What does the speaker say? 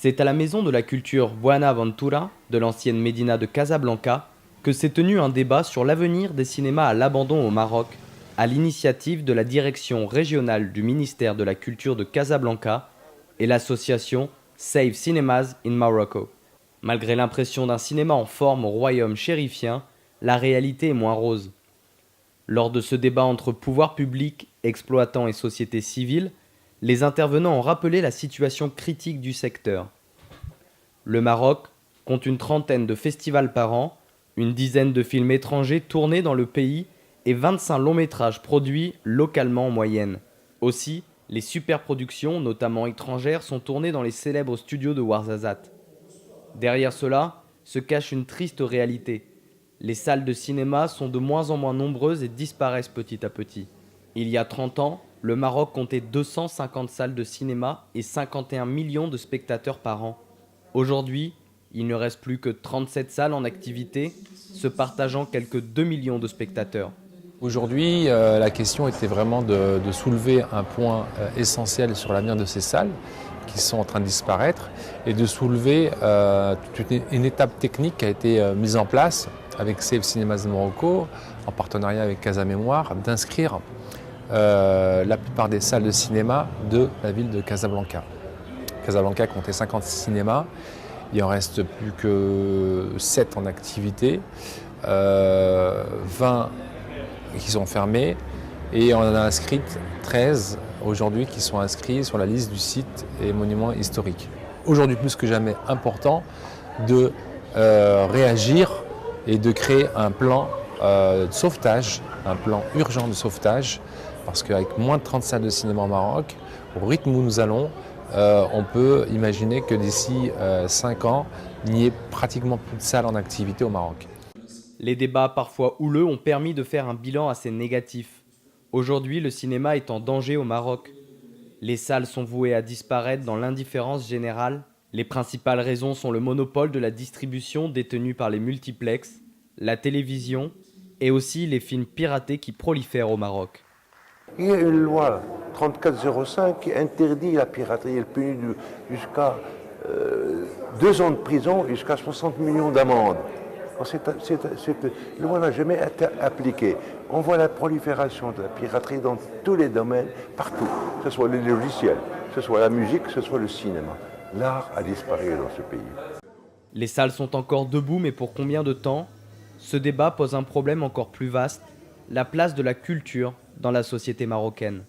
C'est à la Maison de la Culture Buenaventura, de l'ancienne Médina de Casablanca, que s'est tenu un débat sur l'avenir des cinémas à l'abandon au Maroc, à l'initiative de la direction régionale du ministère de la Culture de Casablanca et l'association Save Cinemas in Morocco. Malgré l'impression d'un cinéma en forme au royaume chérifien, la réalité est moins rose. Lors de ce débat entre pouvoirs publics, exploitants et société civile, les intervenants ont rappelé la situation critique du secteur. Le Maroc compte une trentaine de festivals par an, une dizaine de films étrangers tournés dans le pays et 25 longs métrages produits localement en moyenne. Aussi, les superproductions, notamment étrangères, sont tournées dans les célèbres studios de Ouarzazate. Derrière cela se cache une triste réalité. Les salles de cinéma sont de moins en moins nombreuses et disparaissent petit à petit. Il y a 30 ans, le Maroc comptait 250 salles de cinéma et 51 millions de spectateurs par an. Aujourd'hui, il ne reste plus que 37 salles en activité, se partageant quelques 2 millions de spectateurs. Aujourd'hui, la question était vraiment de soulever un point essentiel sur l'avenir de ces salles qui sont en train de disparaître et de soulever toute une étape technique qui a été mise en place avec Save Cinemas de Morocco, en partenariat avec Casa Mémoire, d'inscrire la plupart des salles de cinéma de la ville de Casablanca. Casablanca comptait 56 cinémas, il en reste plus que 7 en activité, 20 qui sont fermés et on en a inscrit 13 aujourd'hui qui sont inscrits sur la liste du site et monuments historiques. Aujourd'hui plus que jamais important de réagir et de créer un plan de sauvetage, un plan urgent de sauvetage, parce qu'avec moins de 30 salles de cinéma au Maroc, au rythme où nous allons, on peut imaginer que d'ici 5 ans, il n'y ait pratiquement plus de salles en activité au Maroc. Les débats parfois houleux ont permis de faire un bilan assez négatif. Aujourd'hui, le cinéma est en danger au Maroc. Les salles sont vouées à disparaître dans l'indifférence générale. Les principales raisons sont le monopole de la distribution détenu par les multiplexes, la télévision et aussi les films piratés qui prolifèrent au Maroc. Il y a une loi 3405 qui interdit la piraterie. Elle punit jusqu'à 2 ans de prison, jusqu'à 60 millions d'amendes. Cette loi n'a jamais été appliquée. On voit la prolifération de la piraterie dans tous les domaines, partout. Que ce soit les logiciels, que ce soit la musique, que ce soit le cinéma. L'art a disparu dans ce pays. Les salles sont encore debout, mais pour combien de temps ? Ce débat pose un problème encore plus vaste, la place de la culture dans la société marocaine.